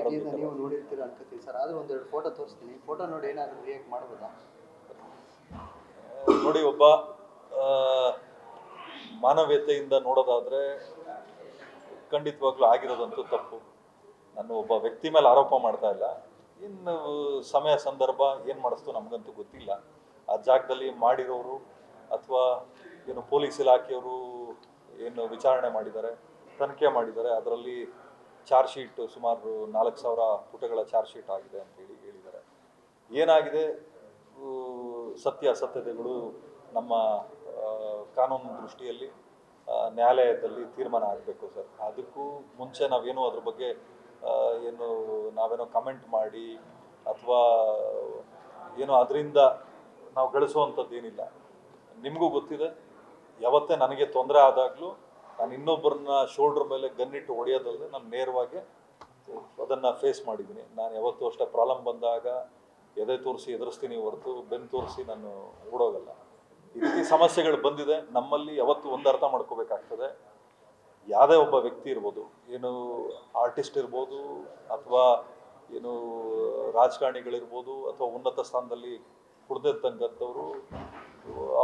ಕಿಡಿಯಿಂದ ನೀವು ನೋಡಿರ್ತೀರ ಅನ್ಕೋತೀವಿ ಸರ್. ಆದರೂ ಒಂದೆರಡು ಫೋಟೋ ತೋರಿಸ್ತೀನಿ. ಫೋಟೋ ನೋಡಿ ಏನಾದರೂ ರಿಯಾಕ್ಟ್ ಮಾಡ್ಬೋದಾ? ನೋಡಿ, ಒಬ್ಬ ಮಾನವೀಯತೆಯಿಂದ ನೋಡೋದಾದರೆ ಖಂಡಿತವಾಗ್ಲೂ ಆಗಿರೋದಂತೂ ತಪ್ಪು. ನಾನು ಒಬ್ಬ ವ್ಯಕ್ತಿ ಮೇಲೆ ಆರೋಪ ಮಾಡ್ತಾ ಇಲ್ಲ. ಇನ್ನು ಸಮಯ ಸಂದರ್ಭ ಏನು ಮಾಡಿಸ್ತು ನಮಗಂತೂ ಗೊತ್ತಿಲ್ಲ. ಆ ಜಾಗದಲ್ಲಿ ಮಾಡಿರೋರು ಅಥವಾ ಏನು ಪೊಲೀಸ್ ಇಲಾಖೆಯವರು ಏನು ವಿಚಾರಣೆ ಮಾಡಿದ್ದಾರೆ, ತನಿಖೆ ಮಾಡಿದ್ದಾರೆ, ಅದರಲ್ಲಿ ಚಾರ್ಜ್ ಶೀಟ್ ಸುಮಾರು 4,000 ಪುಟಗಳ ಚಾರ್ಜ್ ಶೀಟ್ ಆಗಿದೆ ಅಂತೇಳಿ ಹೇಳಿದ್ದಾರೆ. ಏನಾಗಿದೆ, ಸತ್ಯಾಸತ್ಯತೆಗಳು ನಮ್ಮ ಕಾನೂನು ದೃಷ್ಟಿಯಲ್ಲಿ ನ್ಯಾಯಾಲಯದಲ್ಲಿ ತೀರ್ಮಾನ ಆಗಬೇಕು ಸರ್. ಅದಕ್ಕೂ ಮುಂಚೆ ನಾವೇನು ಅದ್ರ ಬಗ್ಗೆ ನಾವೇನೋ ಕಮೆಂಟ್ ಮಾಡಿ ಅಥವಾ ಏನೋ ಅದರಿಂದ ನಾವು ಗಳಿಸುವಂಥದ್ದು ಏನಿಲ್ಲ. ನಿಮಗೂ ಗೊತ್ತಿದೆ, ಯಾವತ್ತೇ ನನಗೆ ತೊಂದರೆ ಆದಾಗಲೂ ನಾನು ಇನ್ನೊಬ್ಬರನ್ನ ಶೋಲ್ಡ್ರ್ ಮೇಲೆ ಗನ್ನಿಟ್ಟು ಹೊಡೆಯೋದಲ್ಲದೆ ನಾನು ನೇರವಾಗಿ ಅದನ್ನು ಫೇಸ್ ಮಾಡಿದ್ದೀನಿ. ನಾನು ಯಾವತ್ತೂ ಅಷ್ಟೇ ಪ್ರಾಬ್ಲಮ್ ಬಂದಾಗ ಎದೆ ತೋರಿಸಿ ಎದುರಿಸ್ತೀನಿ ಹೊರತು ಬೆನ್ನು ತೋರಿಸಿ ನಾನು ಓಡೋಗಲ್ಲ. ಈ ರೀತಿ ಸಮಸ್ಯೆಗಳು ಬಂದಿದೆ. ನಮ್ಮಲ್ಲಿ ಯಾವತ್ತೂ ಒಂದು ಅರ್ಥ ಮಾಡ್ಕೋಬೇಕಾಗ್ತದೆ, ಯಾವುದೇ ಒಬ್ಬ ವ್ಯಕ್ತಿ ಇರ್ಬೋದು, ಏನು ಆರ್ಟಿಸ್ಟ್ ಇರ್ಬೋದು ಅಥವಾ ಏನು ರಾಜಕಾರಣಿಗಳಿರ್ಬೋದು ಅಥವಾ ಉನ್ನತ ಸ್ಥಾನದಲ್ಲಿ ಕುಡ್ದಿರ್ತಕ್ಕಂಥವ್ರು,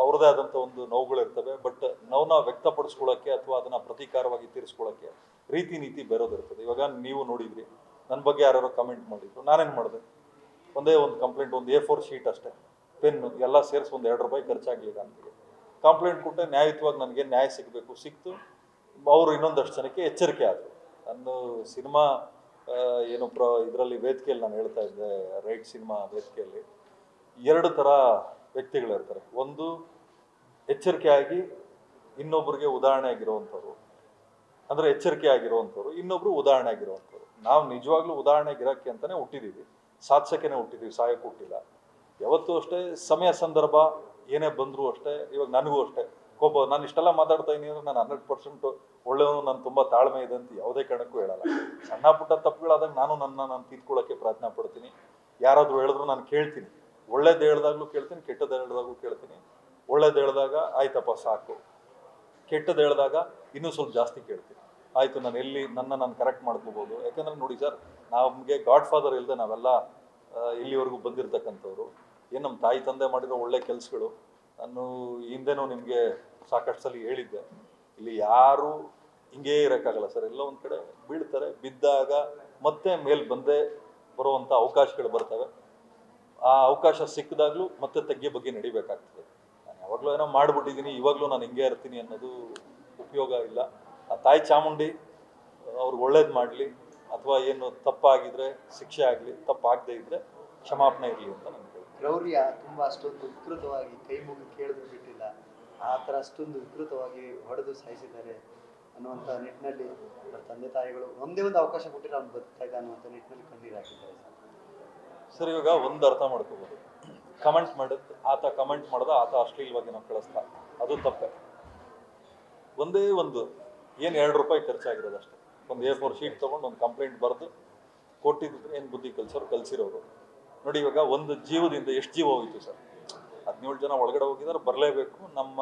ಅವ್ರದ್ದೇ ಆದಂಥ ಒಂದು ನೋವುಗಳಿರ್ತವೆ. ಬಟ್ ನೋವನ್ನ ವ್ಯಕ್ತಪಡಿಸ್ಕೊಳ್ಳೋಕ್ಕೆ ಅಥವಾ ಅದನ್ನು ಪ್ರತೀಕಾರವಾಗಿ ತೀರಿಸ್ಕೊಳ್ಳೋಕ್ಕೆ ರೀತಿ ನೀತಿ ಬೇರೋದಿರ್ತದೆ. ಇವಾಗ ನೀವು ನೋಡಿದ್ರಿ, ನನ್ನ ಬಗ್ಗೆ ಯಾರು ಕಮೆಂಟ್ ಮಾಡಿದ್ರು, ನಾನೇನು ಮಾಡಿದೆ? ಒಂದೇ ಒಂದು ಕಂಪ್ಲೇಂಟ್, ಒಂದು A4 ಶೀಟ್ ಅಷ್ಟೇ, ಪೆನ್ನು ಎಲ್ಲ ಸೇರಿಸಿ ಒಂದು ₹2 ಖರ್ಚಾಗಲಿಲ್ಲ ನನಗೆ. ಕಂಪ್ಲೇಂಟ್ ಕೊಟ್ಟೆ, ನ್ಯಾಯಯುತವಾಗಿ ನನಗೆ ನ್ಯಾಯ ಸಿಗಬೇಕು, ಸಿಕ್ತು. ಅವರು ಇನ್ನೊಂದಷ್ಟು ಜನಕ್ಕೆ ಎಚ್ಚರಿಕೆ ಆದರು. ನಾನು ಸಿನಿಮಾ ಏನು ಇದರಲ್ಲಿ ವೇದಿಕೆಯಲ್ಲಿ ನಾನು ಹೇಳ್ತಾ ಇದ್ದೆ, ರೈಟ್ ಸಿನಿಮಾ ವೇದಿಕೆಯಲ್ಲಿ 2 ಥರ ವ್ಯಕ್ತಿಗಳಿರ್ತಾರೆ. ಒಂದು ಎಚ್ಚರಿಕೆ ಆಗಿ ಇನ್ನೊಬ್ಬರಿಗೆ ಉದಾಹರಣೆ ಆಗಿರುವಂಥವ್ರು, ಅಂದರೆ ಎಚ್ಚರಿಕೆ ಆಗಿರುವಂಥವ್ರು. ಇನ್ನೊಬ್ರು ಉದಾಹರಣೆ ಆಗಿರುವಂಥವ್ರು. ನಾವು ನಿಜವಾಗ್ಲೂ ಉದಾಹರಣೆಗಿರೋಕ್ಕೆ ಅಂತಲೇ ಹುಟ್ಟಿದ್ದೀವಿ, ಸಾಧಿಸೋಕ್ಕೇ ಹುಟ್ಟಿದ್ದೀವಿ, ಸಾಯಕ್ಕೆ ಹುಟ್ಟಿಲ್ಲ. ಯಾವತ್ತೂ ಅಷ್ಟೇ ಸಮಯ ಸಂದರ್ಭ ಏನೇ ಬಂದರೂ ಅಷ್ಟೇ. ಇವಾಗ ನನಗೂ ಅಷ್ಟೇ ಕೋಪ. ನಾನು ಇಷ್ಟೆಲ್ಲ ಮಾತಾಡ್ತಾ ಇದ್ದೀನಿ ಅಂದರೆ ನಾನು 100% ಒಳ್ಳೆಯವನು, ನಾನು ತುಂಬ ತಾಳ್ಮೆ ಇದೆ ಅಂತ ಯಾವುದೇ ಕಾರಣಕ್ಕೂ ಹೇಳಲ್ಲ. ಸಣ್ಣ ಪುಟ್ಟ ತಪ್ಪುಗಳಾದಾಗ ನಾನು ತಿದ್ಕೊಳ್ಳೋಕ್ಕೆ ಪ್ರಯತ್ನ ಪಡ್ತೀನಿ. ಯಾರಾದರೂ ಹೇಳಿದ್ರು ನಾನು ಕೇಳ್ತೀನಿ. ಒಳ್ಳೇದು ಹೇಳ್ದಾಗಲೂ ಕೇಳ್ತೀನಿ, ಕೆಟ್ಟದ್ದು ಹೇಳಿದಾಗೂ ಕೇಳ್ತೀನಿ. ಒಳ್ಳೇದು ಹೇಳಿದಾಗ ಆಯ್ತಪ್ಪ ಸಾಕು, ಕೆಟ್ಟದ್ದು ಹೇಳಿದಾಗ ಇನ್ನೂ ಸ್ವಲ್ಪ ಜಾಸ್ತಿ ಕೇಳ್ತೀನಿ. ಆಯಿತು, ನಾನು ಕರೆಕ್ಟ್ ಮಾಡ್ಕೋಬೋದು. ಯಾಕಂದರೆ ನೋಡಿ ಸರ್, ನಮಗೆ ಗಾಡ್ ಫಾದರ್ ಇಲ್ಲದೆ ನಾವೆಲ್ಲ ಇಲ್ಲಿವರೆಗೂ ಬಂದಿರತಕ್ಕಂಥವ್ರು. ಏನು ನಮ್ಮ ತಾಯಿ ತಂದೆ ಮಾಡಿರೋ ಒಳ್ಳೆ ಕೆಲಸಗಳು. ನಾನು ಹಿಂದೆನೂ ನಿಮಗೆ ಸಾಕಷ್ಟು ಸಲ ಹೇಳಿದ್ದೆ, ಇಲ್ಲಿ ಯಾರೂ ಹಿಂಗೇ ಇರೋಕ್ಕಾಗಲ್ಲ ಸರ್. ಎಲ್ಲ ಒಂದು ಕಡೆ ಬೀಳ್ತಾರೆ, ಬಿದ್ದಾಗ ಮತ್ತೆ ಮೇಲೆ ಬಂದೇ ಬರುವಂಥ ಅವಕಾಶಗಳು ಬರ್ತವೆ. ಆ ಅವಕಾಶ ಸಿಕ್ಕಿದಾಗಲೂ ಮತ್ತೆ ತಗ್ಗಿ ಬಗ್ಗೆ ನಡಿಬೇಕಾಗ್ತದೆ. ನಾನು ಯಾವಾಗಲೂ ಏನೋ ಮಾಡಿಬಿಟ್ಟಿದ್ದೀನಿ, ಇವಾಗಲೂ ನಾನು ಹಿಂಗೆ ಇರ್ತೀನಿ ಅನ್ನೋದು ಉಪಯೋಗ ಇಲ್ಲ. ಆ ತಾಯಿ ಚಾಮುಂಡಿ ಅವ್ರಿಗೆ ಒಳ್ಳೇದು ಮಾಡಲಿ, ಅಥವಾ ಏನು ತಪ್ಪಾಗಿದ್ರೆ ಶಿಕ್ಷೆ ಆಗಲಿ, ತಪ್ಪಾಗದೇ ಇದ್ದರೆ ಕ್ಷಮಾಪಣೆ ಇರಲಿ ಅಂತ ನಾನು ಹೇಳ್ತೀನಿ. ಕ್ರೌರ್ಯ ತುಂಬ ಅಷ್ಟೊಂದು ವಿಕೃತವಾಗಿ ಕೈ ಮುಗಿ ಕೇಳಿದ್ರು ಬಿಟ್ಟಿಲ್ಲ, ಆ ಥರ ಅಷ್ಟೊಂದು ವಿಕೃತವಾಗಿ ಹೊಡೆದು ಸಾಯಿಸಿದ್ದಾರೆ ಅನ್ನುವಂಥ ನಿಟ್ಟಿನಲ್ಲಿ ಅವರ ತಂದೆ ತಾಯಿಗಳು ಒಂದೇ ಒಂದು ಅವಕಾಶ ಕೊಟ್ಟಿರೋ ಅವ್ನು ಬದುಕ್ತಾ ಇದ್ದ ಅನ್ನುವಂಥ ನಿಟ್ಟಿನಲ್ಲಿ ಕಣ್ಣೀರು ಹಾಕಿದ್ದಾರೆ ಸರ್. ಇವಾಗ ಒಂದು ಅರ್ಥ ಮಾಡ್ಕೋಬೋದು, ಕಮೆಂಟ್ ಮಾಡ್ದ ಆತ ಅಶ್ಲೀಲವಾಗಿ ನಾವು ಕಳಿಸ್ತಾ, ಅದು ತಪ್ಪೆ. ಒಂದೇ ಒಂದು ಏನು ₹2 ಖರ್ಚಾಗಿರೋದು ಅಷ್ಟೇ. ಒಂದು A4 ಶೀಟ್ ತೊಗೊಂಡು ಒಂದು ಕಂಪ್ಲೇಂಟ್ ಬರೆದು ಕೊಟ್ಟಿದ್ರೆ ಏನು ಬುದ್ಧಿ ಕಲಿಸಿರೋರು. ನೋಡಿ, ಇವಾಗ ಒಂದು ಜೀವದಿಂದ ಎಷ್ಟು ಜೀವ ಹೋಯಿತು ಸರ್? 17 ಜನ ಒಳಗಡೆ ಹೋಗಿದ್ದಾರೆ, ಬರಲೇಬೇಕು. ನಮ್ಮ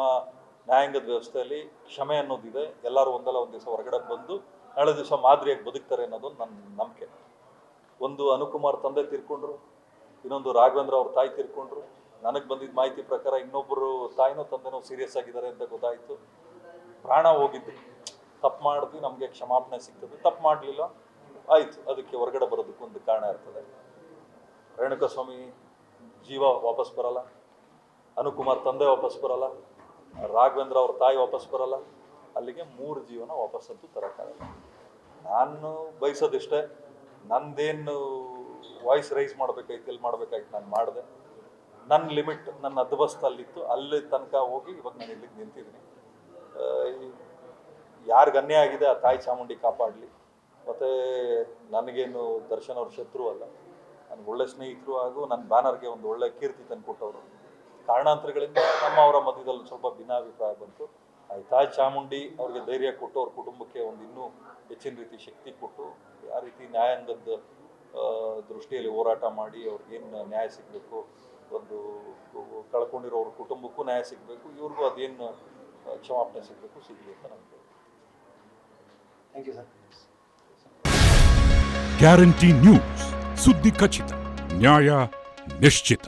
ನ್ಯಾಯಾಂಗದ ವ್ಯವಸ್ಥೆಯಲ್ಲಿ ಕ್ಷಮೆ ಅನ್ನೋದಿದೆ. ಎಲ್ಲರೂ ಒಂದಲ್ಲ ಒಂದು ದಿವಸ ಹೊರಗಡೆ ಬಂದು ನಾಳೆ ದಿವಸ ಮಾದರಿಯಾಗಿ ಬದುಕ್ತಾರೆ ಅನ್ನೋದು ನನ್ನ ನಂಬಿಕೆ. ಒಂದು ಅನುಕುಮಾರ್ ತಂದೆ ತೀರ್ಕೊಂಡ್ರು, ಇನ್ನೊಂದು ರಾಘವೇಂದ್ರ ಅವ್ರ ತಾಯಿ ತೀರ್ಕೊಂಡ್ರು. ನನಗೆ ಬಂದಿದ್ದ ಮಾಹಿತಿ ಪ್ರಕಾರ ಇನ್ನೊಬ್ಬರು ತಾಯಿನೋ ತಂದೆನೋ ಸೀರಿಯಸ್ ಆಗಿದ್ದಾರೆ ಅಂತ ಗೊತ್ತಾಯಿತು. ಪ್ರಾಣ ಹೋಗಿದ್ದು. ತಪ್ಪು ಮಾಡಿದ್ವಿ, ನಮಗೆ ಕ್ಷಮಾಪಣೆ ಸಿಗ್ತದೆ. ತಪ್ಪು ಮಾಡಲಿಲ್ಲ, ಆಯಿತು, ಅದಕ್ಕೆ ಹೊರಗಡೆ ಬರೋದಕ್ಕೆ ಒಂದು ಕಾರಣ ಇರ್ತದೆ. ರೇಣುಕಾಸ್ವಾಮಿ ಜೀವ ವಾಪಸ್ ಬರಲ್ಲ, ಅನುಕುಮಾರ್ ತಂದೆ ವಾಪಸ್ ಬರಲ್ಲ, ರಾಘವೇಂದ್ರ ಅವ್ರ ತಾಯಿ ವಾಪಸ್ ಬರಲ್ಲ. ಅಲ್ಲಿಗೆ 3 ಜೀವನ ವಾಪಸ್ಸಂತೂ ತರೋಕ್ಕಾಗಲ್ಲ. ನಾನು ಬಯಸೋದಿಷ್ಟೇ, ನಂದೇನು ವಾಯ್ಸ್ ರೈಸ್ ಮಾಡಬೇಕಾಯ್ತು, ಎಲ್ಲಿ ಮಾಡಬೇಕಾಯ್ತು ನಾನು ಮಾಡಿದೆ. ನನ್ನ ಲಿಮಿಟ್, ನನ್ನ ಅದ್ಬಸ್ತಲ್ಲಿತ್ತು, ಅಲ್ಲಿ ತನಕ ಹೋಗಿ ಇವಾಗ ನಾನು ಇಲ್ಲಿಗೆ ನಿಂತಿದ್ದೀನಿ. ಯಾರಿಗೆ ಅನ್ಯಾಯ ಆಗಿದೆ ಆ ತಾಯಿ ಚಾಮುಂಡಿ ಕಾಪಾಡಲಿ. ಮತ್ತು ನನಗೇನು ದರ್ಶನ್ ಅವ್ರ ಶತ್ರು ಅಲ್ಲ, ನನಗೆ ಒಳ್ಳೆ ಸ್ನೇಹಿತರು ಹಾಗೂ ನನ್ನ ಬ್ಯಾನರ್ಗೆ ಒಂದು ಒಳ್ಳೆ ಕೀರ್ತಿ ತಂದು ಕೊಟ್ಟವರು. ಕಾರಣಾಂತರಗಳಿಂದ ಅವರ ಮಧ್ಯದಲ್ಲಿ ಸ್ವಲ್ಪ ಭಿನ್ನಾಭಿಪ್ರಾಯ ಬಂತು. ಆ ತಾಯಿ ಚಾಮುಂಡಿ ಅವ್ರಿಗೆ ಧೈರ್ಯ ಕೊಟ್ಟು, ಅವ್ರ ಕುಟುಂಬಕ್ಕೆ ಒಂದು ಇನ್ನೂ ಹೆಚ್ಚಿನ ರೀತಿ ಶಕ್ತಿ ಕೊಟ್ಟು, ಆ ರೀತಿ ನ್ಯಾಯಾಂಗದ ದೃಷ್ಟಿಯಲ್ಲಿ ಹೋರಾಟ ಮಾಡಿ ಅವ್ರಿಗೇನು ನ್ಯಾಯ ಸಿಗಬೇಕು, ಒಂದು ಕಳ್ಕೊಂಡಿರೋ ಅವ್ರ ಕುಟುಂಬಕ್ಕೂ ನ್ಯಾಯ ಸಿಗಬೇಕು, ಇವ್ರಿಗೂ ಅದೇನು ಕ್ಷಮಾಪಣೆ ಸಿಗಬೇಕು, ಸಿಗಲಿ ಅಂತ ನಮಗೆ. Thank you sir. Guarantee news, ಸುದ್ದಿ ಖಚಿತ, ನ್ಯಾಯ ನಿಶ್ಚಿತ.